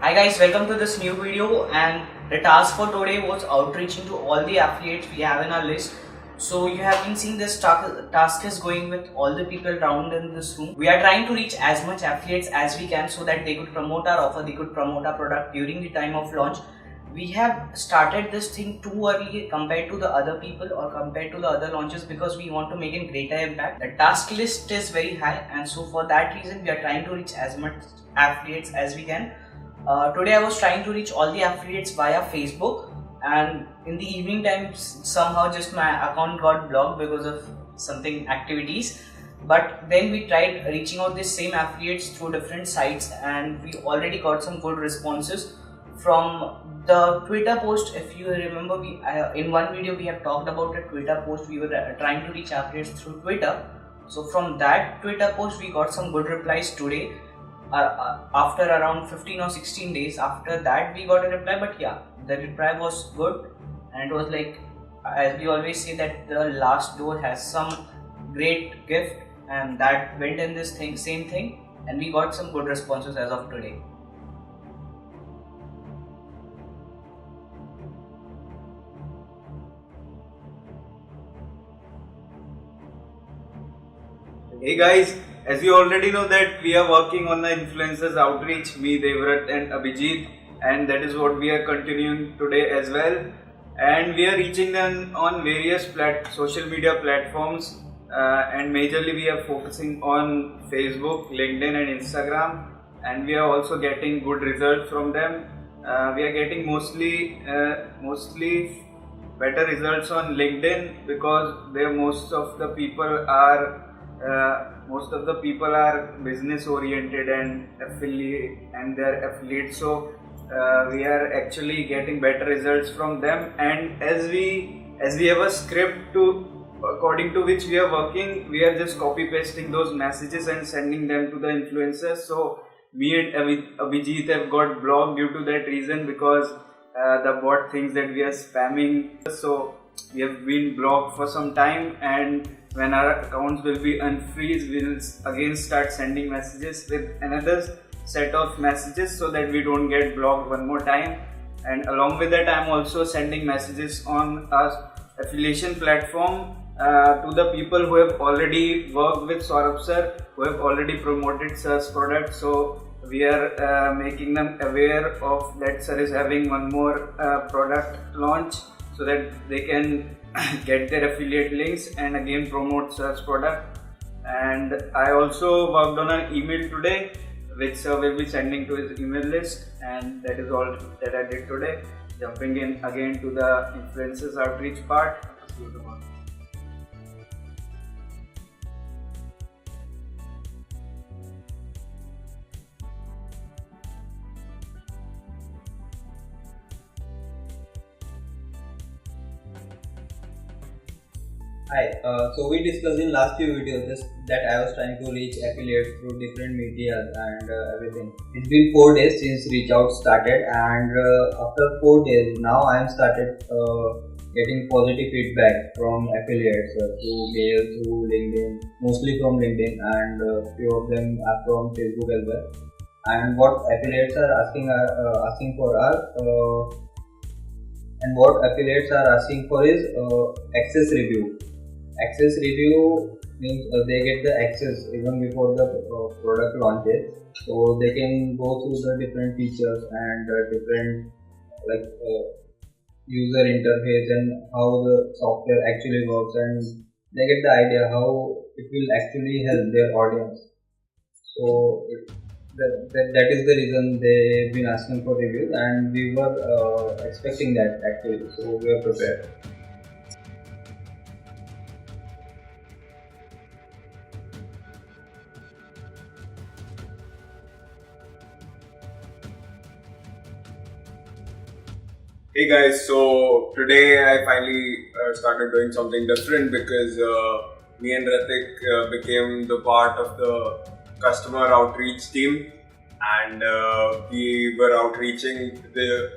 Hi guys, welcome to this new video, and the task for today was outreaching to all the affiliates we have in our list. So you have been seeing this task is going with all the people around in this room. We are trying to reach as much affiliates as we can so that they could promote our offer, they could promote our product during the time of launch. We have started this thing too early compared to the other people or compared to the other launches because we want to make a greater impact. The task list is very high, and so for that reason we are trying to reach as much affiliates as we can. Today I was trying to reach all the affiliates via Facebook, and in the evening times somehow just my account got blocked because of something activities. But then we tried reaching out these same affiliates through different sites, and we already got some good responses from the Twitter post. If you remember, in one video we have talked about a Twitter post. We were trying to reach affiliates through Twitter. So from that Twitter post we got some good replies today. After around 15 or 16 days after that we got a reply, but yeah, the reply was good, and it was like, as we always say, that the last door has some great gift, and that went in this same thing, and we got some good responses as of today. Hey guys, as you already know that we are working on the influencers outreach, me, Devrat and Abhijit, and that is what we are continuing today as well. And we are reaching them on various social media platforms, and majorly we are focusing on Facebook, LinkedIn and Instagram, and we are also getting good results from them. We are getting mostly better results on LinkedIn because there most of the people are business oriented and they're affiliates, so we are actually getting better results from them. And as we have a script according to which we are working, we are just copy pasting those messages and sending them to the influencers. So me and Abhijit have got blocked due to that reason because the bot thinks that we are spamming. So we have been blocked for some time, and when our accounts will be unfreeze, we will again start sending messages with another set of messages so that we don't get blocked one more time. And along with that, I am also sending messages on our affiliation platform to the people who have already worked with Saurabh sir, who have already promoted sir's product. So we are making them aware of that sir is having one more product launch, so that they can get their affiliate links and again promote sir's product. And I also worked on an email today which sir will be sending to his email list, and that is all that I did today. Jumping in again to the influencers outreach part. Hi, so we discussed in last few videos that I was trying to reach affiliates through different media and everything. It's been 4 days since reach out started, and after 4 days now I am started getting positive feedback from affiliates through mail, through LinkedIn, mostly from LinkedIn, and few of them are from Facebook as well. And what affiliates are asking for is access review. Access review means they get the access even before the product launches, so they can go through the different features and different user interface and how the software actually works, and they get the idea how it will actually help their audience. So that is the reason they've been asking for reviews, and we were expecting that actually, so we are prepared. Hey guys, so today I finally started doing something different because me and Ratik became the part of the customer outreach team, and we were outreaching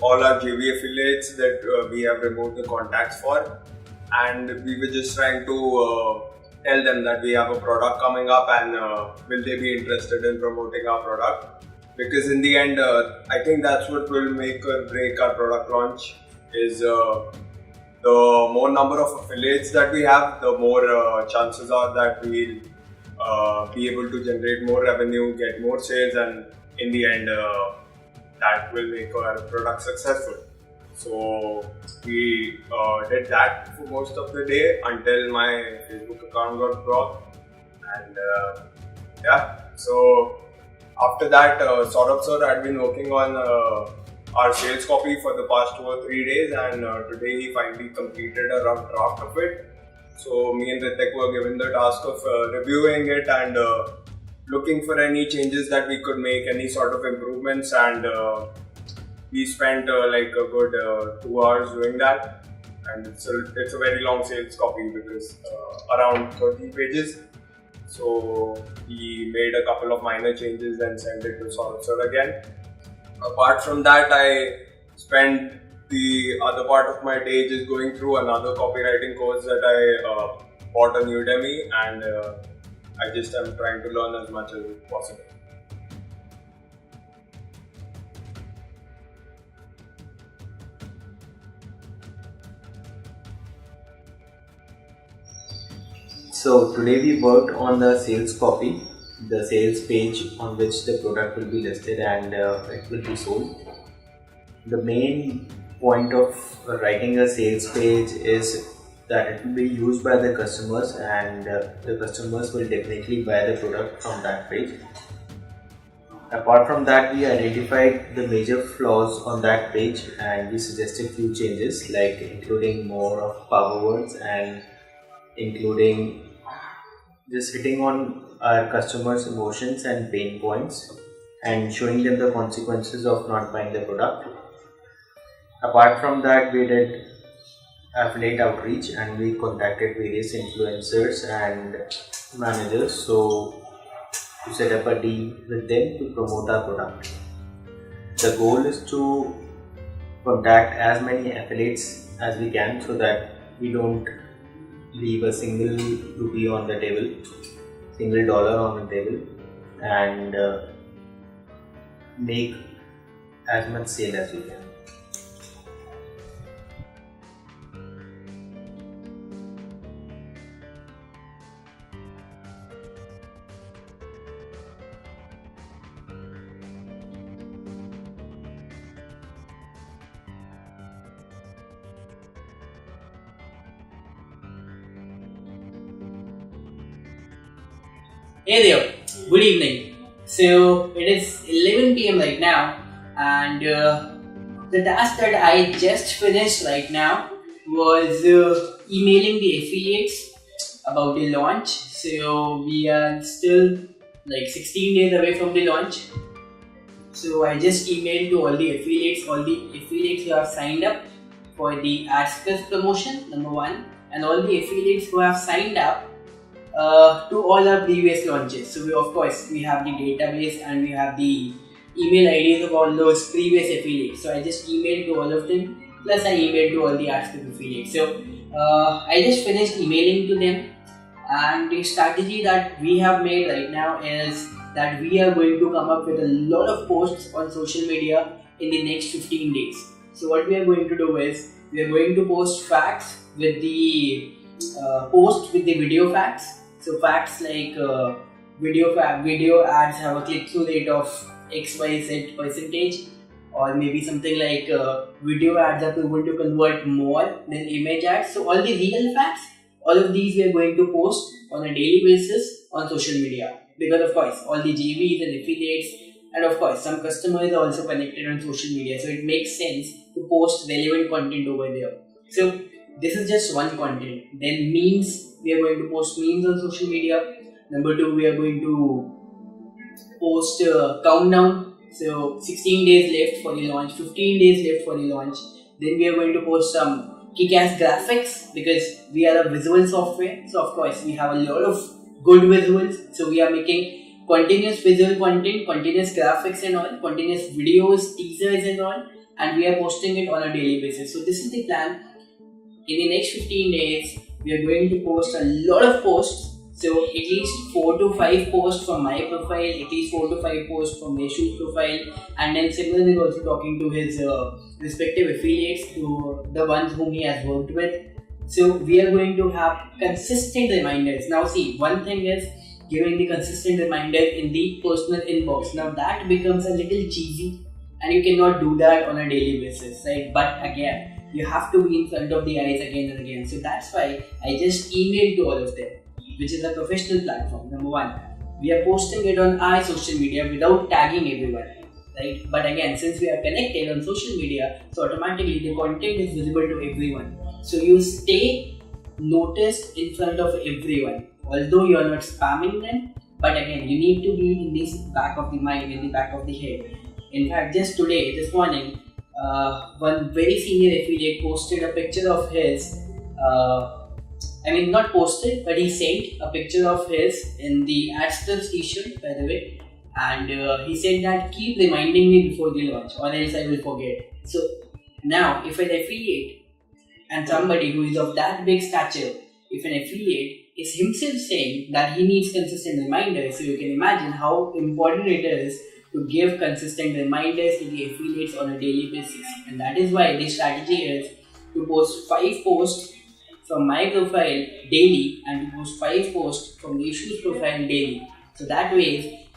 all our JV affiliates that we have removed the contacts for, and we were just trying to tell them that we have a product coming up and will they be interested in promoting our product. because in the end, I think that's what will make or break our product launch. Is the more number of affiliates that we have, the more chances are that we'll be able to generate more revenue, get more sales, and in the end, that will make our product successful. So we did that for most of the day until my Facebook account got blocked, and yeah. So after that, Saurabh sir had been working on our sales copy for the past 2 or 3 days, and today he finally completed a rough draft of it. So me and Ritik were given the task of reviewing it and looking for any changes that we could make, any sort of improvements, and we spent like a good 2 hours doing that. And it's a very long sales copy because around 30 pages. So we made a couple of minor changes and sent it to Saurabh sir again. Apart from that, I spent the other part of my day just going through another copywriting course that I bought on Udemy, and I just am trying to learn as much as possible. So today we worked on the sales copy, the sales page on which the product will be listed and it will be sold. The main point of writing a sales page is that it will be used by the customers, and the customers will definitely buy the product from that page. Apart from that, we identified the major flaws on that page and we suggested few changes, like including more of power words and including just hitting on our customers' emotions and pain points and showing them the consequences of not buying the product. Apart from that, we did affiliate outreach and we contacted various influencers and managers to set up a deal with them to promote our product. The goal is to contact as many affiliates as we can so that we don't leave a single rupee on the table, single dollar on the table, and make as much sale as we can. Hey there, good evening. So it is 11 p.m. right now, and the task that I just finished right now was emailing the affiliates about the launch. So we are still like 16 days away from the launch. So I just emailed to all the affiliates who have signed up for the Ask Us promotion, number one, and all the affiliates who have signed up to all our previous launches. So we have the database and we have the email IDs of all those previous affiliates. So I just emailed to all of them, plus I emailed to all the Ask Us affiliates. So I just finished emailing to them, and the strategy that we have made right now is that we are going to come up with a lot of posts on social media in the next 15 days. So what we are going to do is we are going to post facts with the video facts. So facts like video ads have a click-through rate of XYZ percentage, or maybe something like video ads are proven to convert more than image ads. So all the real facts, all of these we are going to post on a daily basis on social media, because of course all the JVs and affiliates, and of course some customers are also connected on social media, so it makes sense to post relevant content over there. So this is just one content. Then memes, we are going to post memes on social media. Number two, we are going to post countdown. So 16 days left for the launch, 15 days left for the launch. Then we are going to post some kick-ass graphics, because we are a visual software. So of course we have a lot of good visuals. So we are making continuous visual content, continuous graphics and all, continuous videos, teasers and all, and we are posting it on a daily basis. So this is the plan. In the next 15 days, we are going to post a lot of posts. So at least 4 to 5 posts from my profile, at least 4 to 5 posts from Neshu's profile, and then similarly also talking to his respective affiliates, to the ones whom he has worked with. So we are going to have consistent reminders. Now see, one thing is giving the consistent reminder in the personal inbox. Now that becomes a little cheesy, and you cannot do that on a daily basis, right? But again, you have to be in front of the eyes again and again. So that's why I just emailed to all of them, which is a professional platform. Number one, we are posting it on our social media without tagging everyone, right? But again, since we are connected on social media, so automatically the content is visible to everyone. So you stay noticed in front of everyone, although you are not spamming them. But again, you need to be in this back of the mind, in the back of the head. In fact, just today, this morning, one very senior affiliate posted a picture of his. Not posted, but he sent a picture of his in the AdScripts t-shirt, by the way. And he said that keep reminding me before the launch, or else I will forget. So now, if an affiliate and somebody who is of that big stature, if an affiliate is himself saying that he needs consistent reminders, so you can imagine how important it is to give consistent reminders to the affiliates on a daily basis. And that is why the strategy is to post 5 posts from my profile daily and to post 5 posts from Neshu's profile daily. So that way,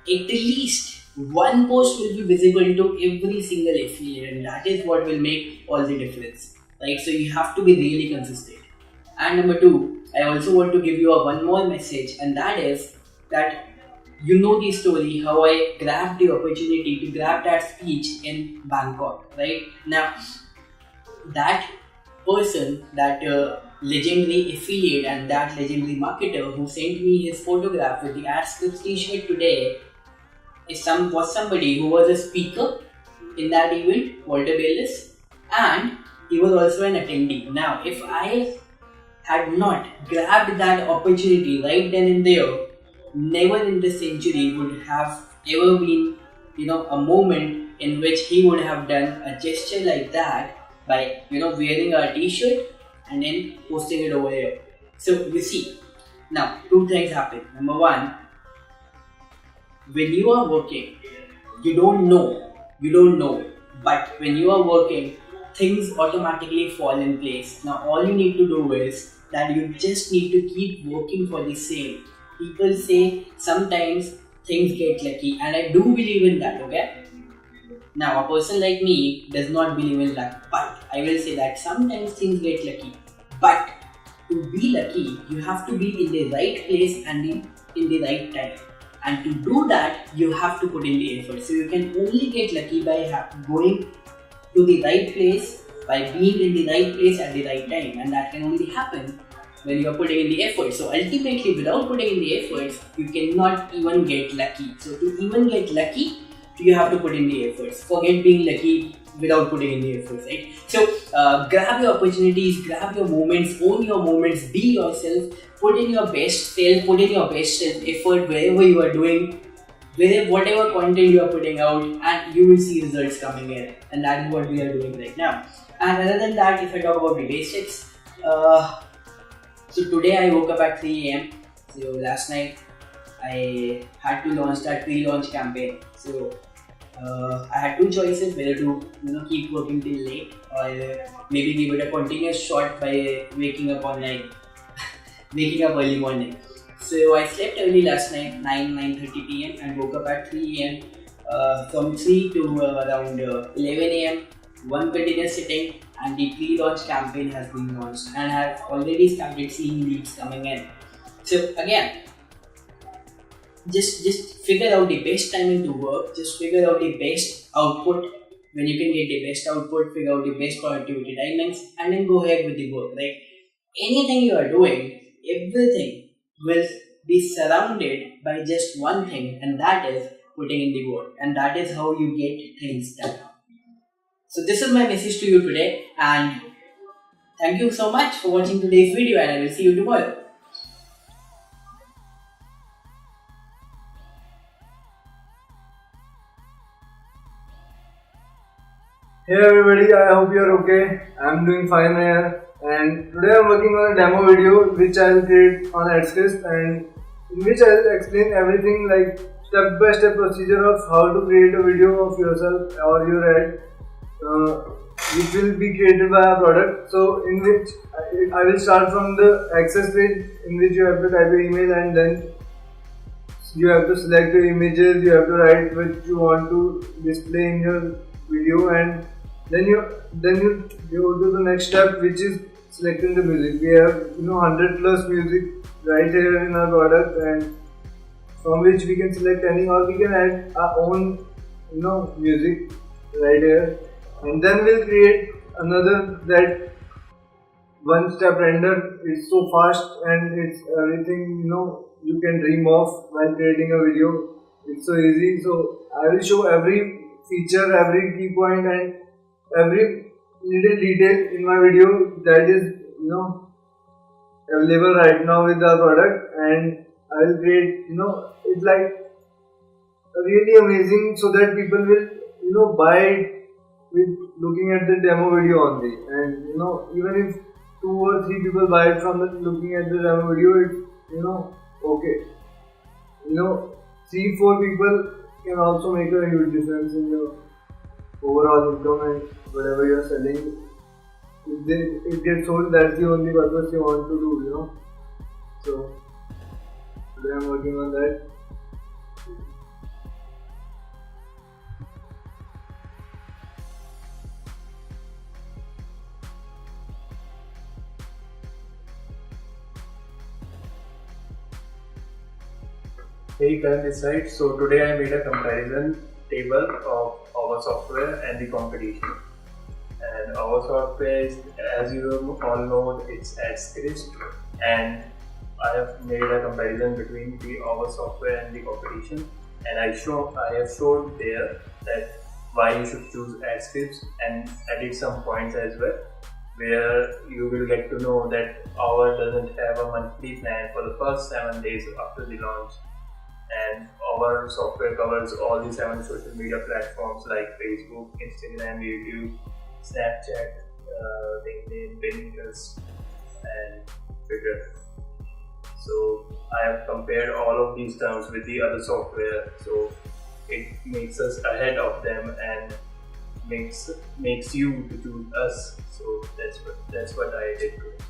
at least one post will be visible to every single affiliate, and that is what will make all the difference. Right? So you have to be really consistent. And number 2, I also want to give you one more message, and that is that you know the story how I grabbed the opportunity to grab that speech in Bangkok, right? Now, that person, that legendary affiliate and that legendary marketer who sent me his photograph with the AdScripts t-shirt today was somebody who was a speaker in that event, Walter Bayless, and he was also an attendee. Now, if I had not grabbed that opportunity right then and there, never in this century would have ever been, a moment in which he would have done a gesture like that by, wearing a t-shirt and then posting it over here. So you see, now 2 things happen. Number 1, when you are working, you don't know, but when you are working, things automatically fall in place. Now all you need to do is that you just need to keep working for the same. People say sometimes things get lucky, and I do believe in that, okay? Now, a person like me does not believe in luck, but I will say that sometimes things get lucky. But to be lucky, you have to be in the right place and in the right time. And to do that, you have to put in the effort. So you can only get lucky by going to the right place, by being in the right place at the right time. And that can only happen when you are putting in the effort. So ultimately, without putting in the efforts, you cannot even get lucky. So to even get lucky, you have to put in the efforts. Forget being lucky without putting in the efforts, right? So grab your opportunities, grab your moments, own your moments, be yourself, put in your best self, put in your best effort wherever you are doing, whatever content you are putting out, and you will see results coming in. And that is what we are doing right now. And other than that, if I talk about the basics, so today I woke up at 3 a.m. So last night I had to launch that pre-launch campaign. So I had 2 choices, whether to keep working till late or maybe give it a continuous shot by waking up early morning. So I slept early last night, 9:30 p.m. and woke up at 3 a.m. From 3 to around 11 a.m. one continuous sitting, and the pre-launch campaign has been launched, and I have already started seeing leads coming in. So again, just figure out the best timing to work, just figure out the best output. When you can get the best output, figure out the best productivity timings, and then go ahead with the work, right? Anything you are doing, everything will be surrounded by just one thing, and that is putting in the work, and that is how you get things done. So this is my message to you today, and thank you so much for watching today's video, and I will see you tomorrow. Hey everybody, I hope you're okay. I'm doing fine here. And today I'm working on a demo video which I'll create on AdScript, and in which I'll explain everything like step by step procedure of how to create a video of yourself or your ad, which will be created by a product. So in which I will start from the access page, in which you have to type your email, and then you have to select your images, you have to write what you want to display in your video, and then you go to the next step, which is selecting the music. We have 100 plus music right here in our product, and from which we can select any, or we can add our own music right here, and then we'll create another that one step render. It's so fast and it's everything you can dream of while creating a video. It's so easy. So I will show every feature, every key point, and every little detail in my video that is available right now with our product, and I will create it's like really amazing, so that people will buy it with looking at the demo video only. And even if 2 or 3 people buy it from looking at the demo video, it's okay. 3-4 people can also make a huge difference in your overall income and whatever you are selling. If it gets sold, that's the only purpose you want to do, So today I'm working on that. Hey Karan this side. So today I made a comparison table of our software and the competition. And our software is, as you all know, it's AdScript, and I have made a comparison between our software and the competition. And I have showed there that why you should choose AdScript, and added some points as well, where you will get to know that our doesn't have a monthly plan for the first 7 days after the launch. And our software covers all the 7 social media platforms like Facebook, Instagram, YouTube, Snapchat, LinkedIn, Pinterest, and Twitter. So I have compared all of these terms with the other software, so it makes us ahead of them and makes you to choose us. So that's what I did today.